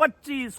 25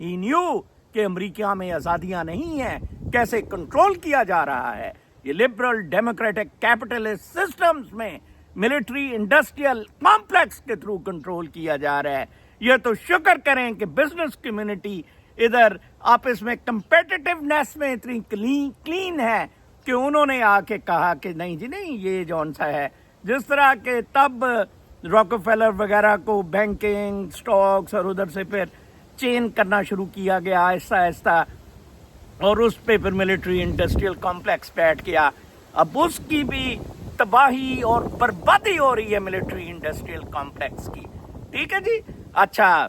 He knew کہ امریکہ میں آزادیاں نہیں ہیں, کیسے کنٹرول کیا جا رہا ہے. یہ لبرل ڈیموکریٹک کیپٹلسٹ سسٹمز میں ملٹری انڈسٹریل کمپلیکس کے تھرو کنٹرول کیا جا رہا ہے. یہ تو شکر کریں کہ بزنس کمیونٹی ادھر آپس میں کمپیٹیٹیونیس میں اتنی کلین ہے کہ انہوں نے آ کے کہا کہ نہیں جی نہیں, یہ جون سا ہے جس طرح کہ تب راکفیلر وغیرہ کو بینکنگ سٹاکس اور ادھر سے پھر چین کرنا شروع کیا گیا آہستہ آہستہ, اور اس پہ پھر ملٹری انڈسٹریل کمپلیکس بیٹھ گیا. اب اس کی بھی تباہی اور بربادی ہو رہی ہے ملٹری انڈسٹریل کمپلیکس کی. ٹھیک ہے جی. اچھا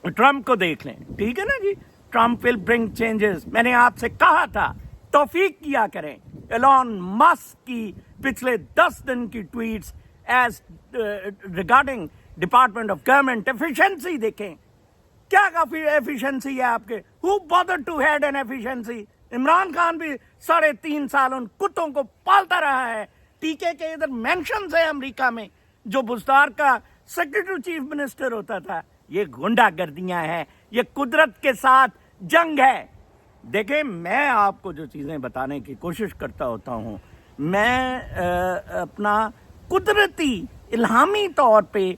ٹرمپ کو دیکھ لیں, ٹھیک ہے نا جی, ٹرمپ ول برنگ چینجز. میں نے آپ سے کہا تھا توفیق کیا کریں. ایلون مسک کی پچھلے 10 دن کی tweets as regarding department of government efficiency دیکھیں. کیا کافی ایفیشنسی ہے آپ کے؟ Who bother to head an efficiency? Imran Khan بھی 3.5 سال ان کتوں کو پالتا رہا ہے. ٹیکے کے ادھر مینشنز ہے امریکہ میں, جو بزدار کا سیکرٹری چیف منسٹر ہوتا تھا. یہ گنڈا گردیاں ہیں, یہ قدرت کے ساتھ جنگ ہے. دیکھیں میں آپ کو جو چیزیں بتانے کی کوشش کرتا ہوتا ہوں, میں اپنا قدرتی الہامی طور پہ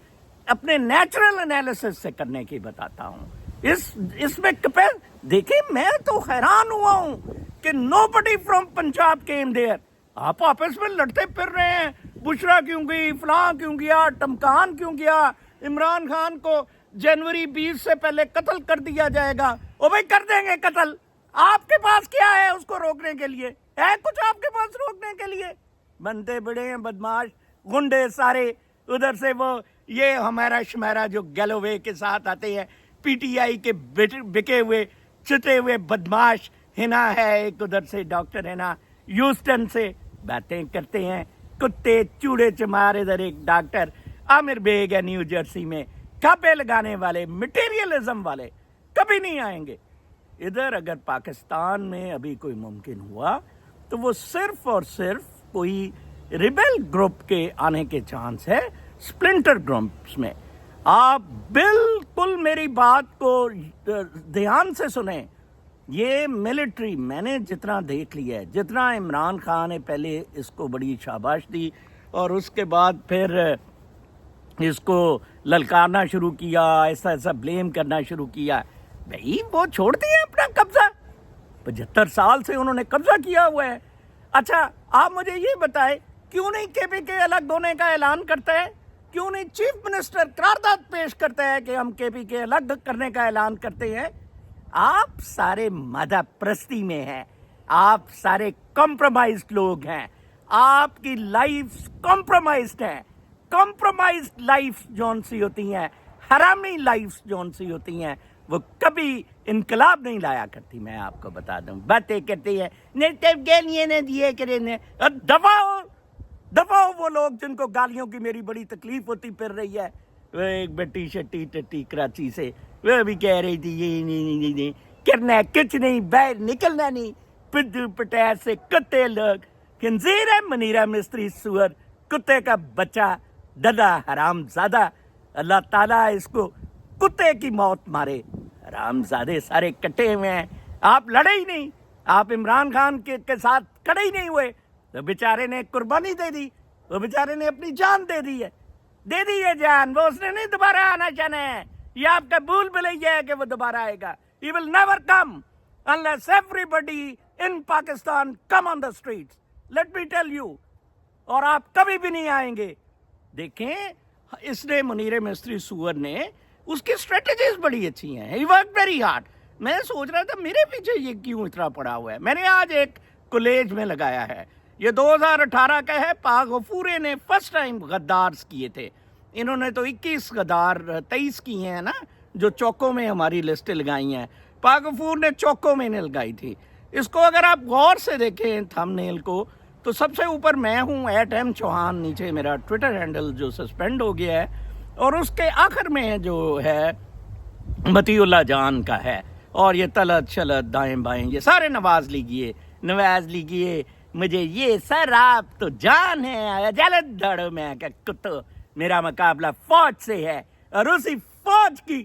اپنے نیچرل انالیسس سے کرنے کی بتاتا ہوں. اس میں دیکھیں میں تو حیران ہوا ہوں کہ نو buddy from Punjab came their. آپ آپس میں لڑتے پھر رہے ہیں, بشرا کیوں گئی, فلاں کیوں گیا, ٹمکان کیوں گیا, عمران خان کو جنوری 20 سے پہلے قتل کر دیا جائے گا. او بھائی کر دیں گے قتل, آپ کے پاس کیا ہے اس کو روکنے کے لیے؟ ہے کچھ آپ کے پاس روکنے کے لیے؟ بنتے بڑے ہیں بدماش گنڈے سارے ادھر سے, وہ یہ ہمارا شمیرا جو گیلووے کے ساتھ آتے ہیں, پی ٹی آئی کے بکے ہوئے چٹے ہوئے بدماش. ہنا ہے ایک ادھر سے, ڈاکٹر ہنا یوسٹن سے باتیں کرتے ہیں, کتے چوڑے چمار. ادھر ایک ڈاکٹر عامر بیگ ہے نیو جرسی میں, کھاپے لگانے والے مٹیریلزم والے کبھی نہیں آئیں گے ادھر. اگر پاکستان میں ابھی کوئی ممکن ہوا تو وہ صرف اور صرف کوئی ریبل گروپ کے آنے کے چانس ہے, سپلنٹر گروپس میں. آپ بالکل میری بات کو دھیان سے سنیں. یہ ملٹری میں نے جتنا دیکھ لیا ہے, جتنا عمران خان نے پہلے اس کو بڑی شاباش دی اور اس کے بعد پھر اس کو للکارنا شروع کیا, ایسا بلیم کرنا شروع کیا. بھائی وہ چھوڑتے ہیں اپنا قبضہ, 75 سال سے انہوں نے قبضہ کیا ہوا ہے. اچھا آپ مجھے یہ بتائیں, کیوں نہیں کے پی کے الگ ہونے کا اعلان کرتا ہے؟ کیوں نہیں چیف منسٹر قرارداد پیش کرتا ہے کہ ہم کے پی کے الگ کرنے کا اعلان کرتے ہیں؟ آپ سارے مذہب پرستی میں ہیں, آپ سارے کمپرومائزڈ لوگ ہیں, آپ کی لائف کمپرومائزڈ ہیں. کمپرومائزڈ لائف جون سی ہوتی ہیں, حرامی لائف جون سی ہوتی ہیں, وہ کبھی انقلاب نہیں لایا کرتی. میں آپ کو بتا دوں, باتیں کرتی ہیں دفاع وہ لوگ جن کو گالیوں کی میری بڑی تکلیف ہوتی پھر رہی ہے. وہ ایک بیٹی شٹی ٹٹی کراچی سے, وہ بھی کہہ رہی تھی یہ نہیں کرنا ہے, کچھ نہیں, باہر نکلنا نہیں, پدو پٹیر سے کتے لوگ. خنزیر ہے منیرہ مستری سور, کتے کا بچہ, ددا حرام زادہ. اللہ تعالیٰ اس کو کتے کی موت مارے. حرام زادے سارے کٹے ہوئے ہیں. آپ لڑے ہی نہیں, آپ عمران خان کے ساتھ کھڑے ہی نہیں ہوئے. تو بیچارے نے قربانی دے دی, وہ بیچارے نے اپنی جان دے دی ہے جان. وہ اس نے نہیں دوبارہ آنا چاہنا ہے. یہ آپ کا بھول بھلیا ہے کہ وہ دوبارہ آئے گا. He will never come unless everybody in Pakistan come on the streets. Let me tell you. اور آپ کبھی بھی نہیں آئیں گے. دیکھیں اس نے منیر مستری سور نے, اس کی اسٹریٹجیز بڑی اچھی ہیں. He worked very hard. میں سوچ رہا تھا میرے پیچھے یہ کیوں اتنا پڑا ہوا ہے. میں نے آج ایک کالج میں لگایا ہے, یہ 2018 کا ہے. پاک غفورے نے فرسٹ ٹائم غدارز کیے تھے. انہوں نے تو 21 غدار 23 کیے ہیں نا, جو چوکوں میں ہماری لسٹیں لگائی ہیں. پاک غفور نے چوکوں میں نے لگائی تھی. اس کو اگر آپ غور سے دیکھیں تھم نیل کو, تو سب سے اوپر میں ہوں @M چوہان, نیچے میرا ٹویٹر ہینڈل جو سسپینڈ ہو گیا ہے, اور اس کے آخر میں جو ہے متی اللہ جان کا ہے, اور یہ تلت شلت دائیں بائیں یہ سارے نواز لیگیے. مجھے یہ سر آپ تو جان ہے جلد دڑ میں کہ کتو, میرا مقابلہ فوج سے ہے, اور اسی فوج کی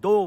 2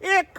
1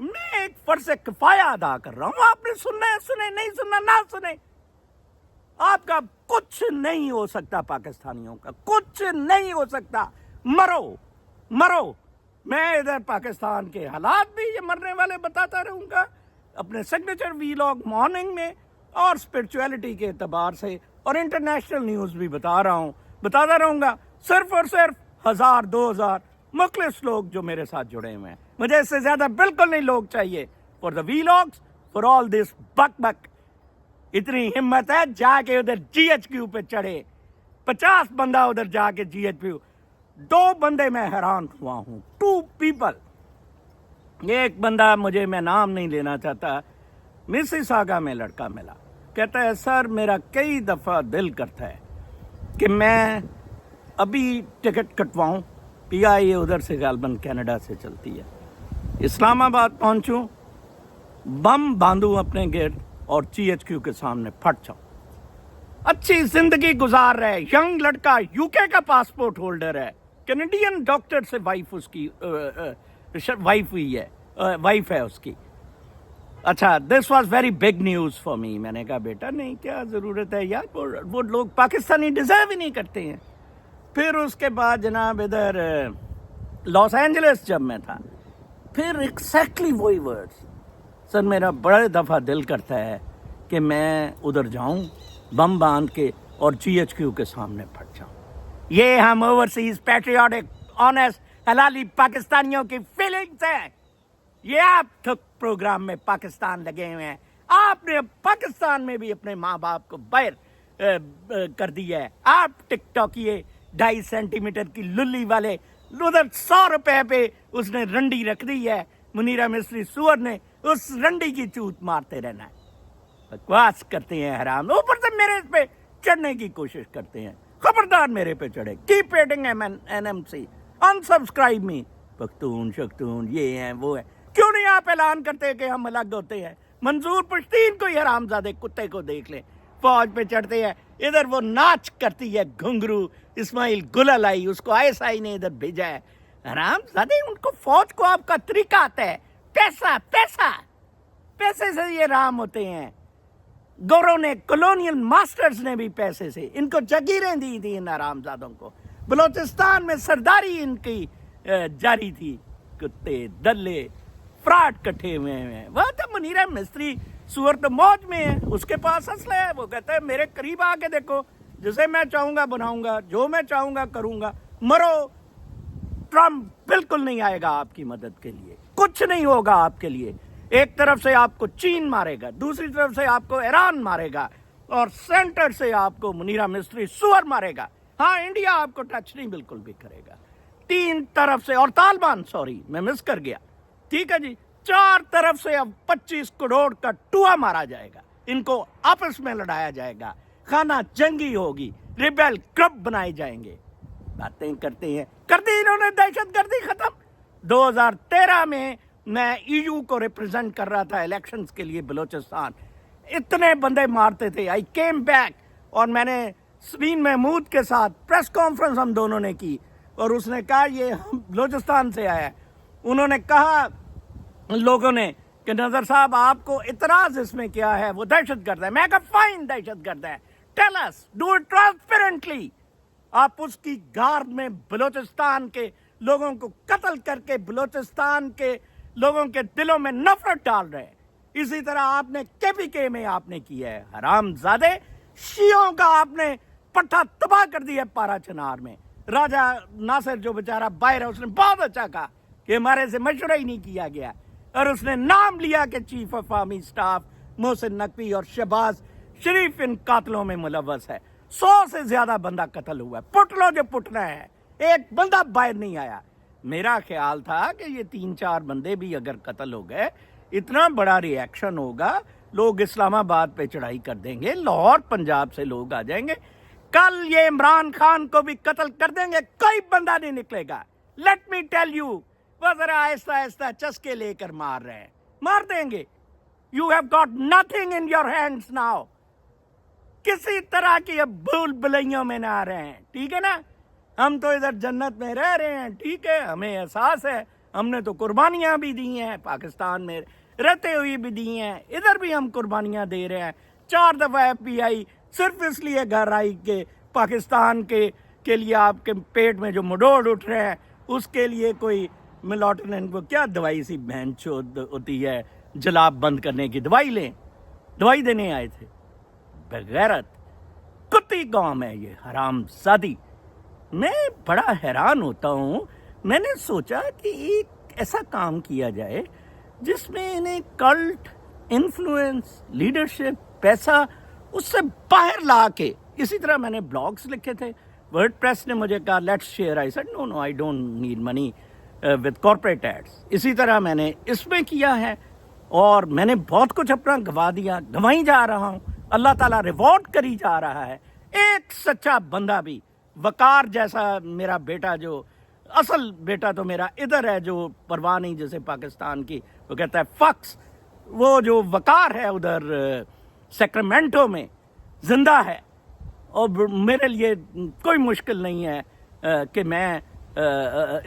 میں ایک فرض کفایہ ادا کر رہا ہوں. آپ نے سننا ہے سنے, نہیں سننا نہ سنے. آپ کا کچھ نہیں ہو سکتا, پاکستانیوں کا کچھ نہیں ہو سکتا. مرو مرو. میں ادھر پاکستان کے حالات بھی یہ مرنے والے بتاتا رہوں گا اپنے سگنیچر ویلاگ مارننگ میں, اور اسپرچویلٹی کے اعتبار سے اور انٹرنیشنل نیوز بھی بتاتا رہوں گا. صرف اور صرف 1000-2000 مخلص لوگ جو میرے ساتھ جڑے ہوئے ہیں. مجھے اس سے زیادہ بالکل نہیں لوگ چاہیے فار دا ویلاگس, فار آل دس بک بک. اتنی ہمت ہے جا کے ادھر GHQ پہ چڑھے, 50 بندہ ادھر جا کے GHQ. 2 بندے میں حیران ہوا ہوں, 2 people. ایک بندہ مجھے, میں نام نہیں لینا چاہتا, مسیساگا میں لڑکا ملا, کہتا ہے سر میرا کئی دفعہ دل کرتا ہے کہ میں ابھی ٹکٹ کٹواؤں, PIA ادھر سے غالباً کینیڈا سے چلتی ہے, اسلام آباد پہنچوں, بم باندھوں اپنے گیٹ اور GHQ کے سامنے پھٹ جاؤں. اچھی زندگی گزار رہے, ینگ لڑکا, UK کا پاسپورٹ ہولڈر ہے, کینیڈین ڈاکٹر سے وائف اس کی وائف ہے اس کی. اچھا, this was very big news for me. میں نے کہا بیٹا نہیں, کیا ضرورت ہے یار, وہ لوگ پاکستانی ڈیزرو ہی نہیں کرتے ہیں. پھر اس کے بعد جناب ادھر لاس اینجلس جب میں تھا, پھر ایکزیکٹلی وہی ورڈز. سر میرا بڑے دفعہ دل کرتا ہے کہ میں ادھر جاؤں بم باندھ کے اور GHQ کے سامنے پھٹ جاؤں. یہ ہم اوورسیز پیٹریوٹک آنیسٹ حلالی پاکستانیوں کی فیلنگز ہیں. یہ آپ پروگرام میں پاکستان لگے ہوئے ہیں. آپ نے پاکستان میں بھی اپنے ماں باپ کو باہر کر دیا ہے. آپ ٹک ٹاکیے 2.5 سینٹی میٹر کی للی والے, ادھر 100 روپے پہ اس نے رنڈی رکھ دی ہے, منیرا مصری سور نے اس رنڈی کی چوت مارتے رہنا ہے. بکواس کرتے ہیں حرام, اوپر سے میرے اس پہ چڑھنے کی کوشش کرتے ہیں. خبردار میرے پہ چڑھے. Keep reading NMC, unsubscribe me. Pakhtun شختون یہ ہیں وہ ہیں. کیوں نہیں آپ اعلان کرتے کہ ہم الگ ہوتے ہیں؟ منظور پشتین کو یہ حرامزادے کتے کو دیکھ لیں, فوج پہ چڑھتے ہیں. ادھر وہ ناچ کرتی ہے گھنگرو اسماعیل گل آئی, اس کو ISI نے ادھر بھیجا ہے. حرامزادے, ان کو فوج کو آپ کا طریقہ آتا ہے, پیسہ پیسہ, پیسے سے یہ رام ہوتے ہیں. گورو نے, کولونیل ماسٹرز نے بھی پیسے سے ان کو جگیریں دی تھی ان حرامزادوں کو. بلوچستان میں سرداری ان کی جاری تھی. کتے دلے فراڈ کٹھے ہوئے ہیں. وہ تو منیرا مستری سور تو موج میں ہے, اس کے پاس اسلحہ ہے. وہ کہتا ہے میرے قریب آ کے دیکھو, جسے میں چاہوں گا بناؤں گا, جو میں چاہوں گا کروں گا. مرو. ٹرمپ بالکل نہیں آئے گا آپ کی مدد کے لیے, کچھ نہیں ہوگا آپ کے لیے. ایک طرف سے آپ کو چین مارے گا, دوسری طرف سے آپ کو ایران مارے گا, اور سینٹر سے آپ کو منیرا مستری سور مارے گا. ہاں, انڈیا آپ کو ٹچ نہیں بالکل بھی کرے گا. 3 طرف سے, اور طالبان, سوری میں مس کر گیا, ٹھیک ہے جی, 4 طرف سے اب 25 کروڑ کا ٹوا مارا جائے گا. ان کو آپس میں لڑایا جائے گا, خانہ جنگی ہوگی, ریبیل گروپ بنائے جائیں گے. باتیں کرتے ہیں, کر دی انہوں نے دہشت گردی ختم. 2013 میں EU کو ریپرزینٹ کر رہا تھا الیکشنز کے لیے بلوچستان. اتنے بندے مارتے تھے. آئی کیم بیک, اور میں نے سبین محمود کے ساتھ پریس کانفرنس ہم دونوں نے کی, اور اس نے کہا یہ ہم بلوچستان سے آیا ہے. انہوں نے کہا لوگوں نے کہ نظر صاحب آپ کو اعتراض اس میں کیا ہے, وہ دہشت گرد ہے. میں کہا فائن, دہشت گرد ہے, tell us, do it transparently. آپ اس کی گارد میں بلوچستان کے لوگوں کو قتل کر کے بلوچستان کے لوگوں کے دلوں میں نفرت ڈال رہے ہیں. اسی طرح آپ نے KPK میں آپ نے کیا ہے. حرام زادے, شیعوں کا آپ نے پٹھا تباہ کر دیا پارا چنار میں. راجہ ناصر جو بیچارہ باہر ہے, اس نے بہت اچھا کہا کہ ہمارے سے مشورہ ہی نہیں کیا گیا, اور اس نے نام لیا کہ chief of army staff Mohsin Naqvi اور شہباز شریف ان قاتلوں میں ملوث ہے. 100 سے زیادہ بندہ قتل ہوا ہے. پٹ لو جو پٹنا ہے, ایک بندہ باہر نہیں آیا. میرا خیال تھا کہ یہ 3-4 بندے بھی اگر قتل ہو گئے, اتنا بڑا ری ایکشن ہوگا, لوگ اسلام آباد پہ چڑھائی کر دیں گے, لاہور پنجاب سے لوگ آ جائیں گے, کل یہ عمران خان کو بھی قتل کر دیں گے, کوئی بندہ نہیں نکلے گا. لیٹ می ٹیل یو, وہ ذرا آہستہ آہستہ چسکے لے کر مار رہے ہیں, مار دیں گے. You have got nothing in your hands now. کسی طرح کی اب بھول بھلائیوں میں نہ آ رہے ہیں, ٹھیک ہے نا. ہم تو ادھر جنت میں رہ رہے ہیں, ٹھیک ہے, ہمیں احساس ہے ہم نے تو قربانیاں بھی دی ہیں، پاکستان میں رہتے ہوئے بھی دی ہیں، ادھر بھی ہم قربانیاں دے رہے ہیں۔ 4 دفعہ FBI صرف اس لیے گھر آئی کہ پاکستان کے لیے آپ کے پیٹ میں جو مڈوڑ اٹھ رہے ہیں اس کے لیے کوئی میلاٹونن کو کیا دوائی سی بہن چود ہوتی ہے، جلاب بند کرنے کی دوائی لیں، دوائی دینے آئے تھے۔ بغیرت کتی قوم ہے یہ حرام زادی۔ میں بڑا حیران ہوتا ہوں، میں نے سوچا کہ ایک ایسا کام کیا جائے جس میں انہیں کلٹ، انفلوئنس، لیڈرشپ، پیسہ اس سے باہر لا کے، اسی طرح میں نے بلاگز لکھے تھے، ورڈ پریس نے مجھے کہا let's share, I said no I don't need money with corporate ads. اسی طرح میں نے اس میں کیا ہے، اور میں نے بہت کچھ اپنا گوا دیا، گنوائی جا رہا ہوں، اللہ تعالیٰ ریوارڈ کری جا رہا ہے۔ ایک سچا بندہ بھی، وقار جیسا میرا بیٹا، جو اصل بیٹا تو میرا ادھر ہے، جو پرواہ نہیں جیسے پاکستان کی، وہ کہتا ہے فکس، وہ جو وقار ہے ادھر سیکرمنٹو میں زندہ ہے، اور میرے لیے کوئی مشکل نہیں ہے کہ میں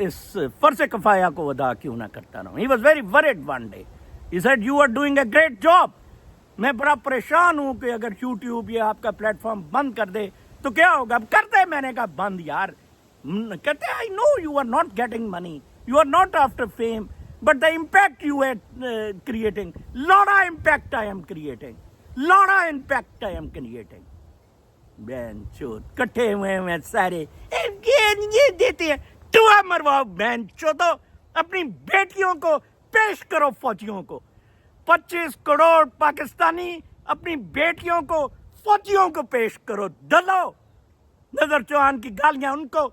اس فرض کفایہ کو ادا کیوں نہ کرتا رہوں۔ He was very worried one day. He said you are doing a great job. میں بڑا پریشان ہوں کہ اگر یوٹیوب یہ آپ کا پلیٹ فارم بند کر دے تو کیا ہوگا؟ اب کر دے، میں نے کہا بند یار۔ کہتے ہیں I know you are not getting money, you are not after fame, but the impact you are creating, لاڑا impact I am creating, لاڑا impact I am creating۔ بہن چود کٹھے ہوئے ہیں سارے، یہ دیتے ہیں، دعا مرواؤ بہن چودو، اپنی بیٹیوں کو پیش کرو فوجیوں کو۔ 25 کروڑ پاکستانی اپنی بیٹیوں کو فوجیوں کو پیش کرو، ڈلو نظر چوہان کی گالیاں ان کو،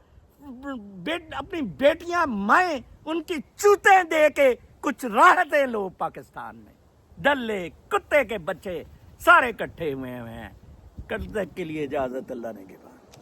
اپنی بیٹیاں مائیں ان کی چوتیں دے کے کچھ راحتیں لو پاکستان میں۔ ڈلے کتے کے بچے سارے کٹھے ہوئے ہیں۔ کل تک کے لیے اجازت، اللہ نے کے بعد۔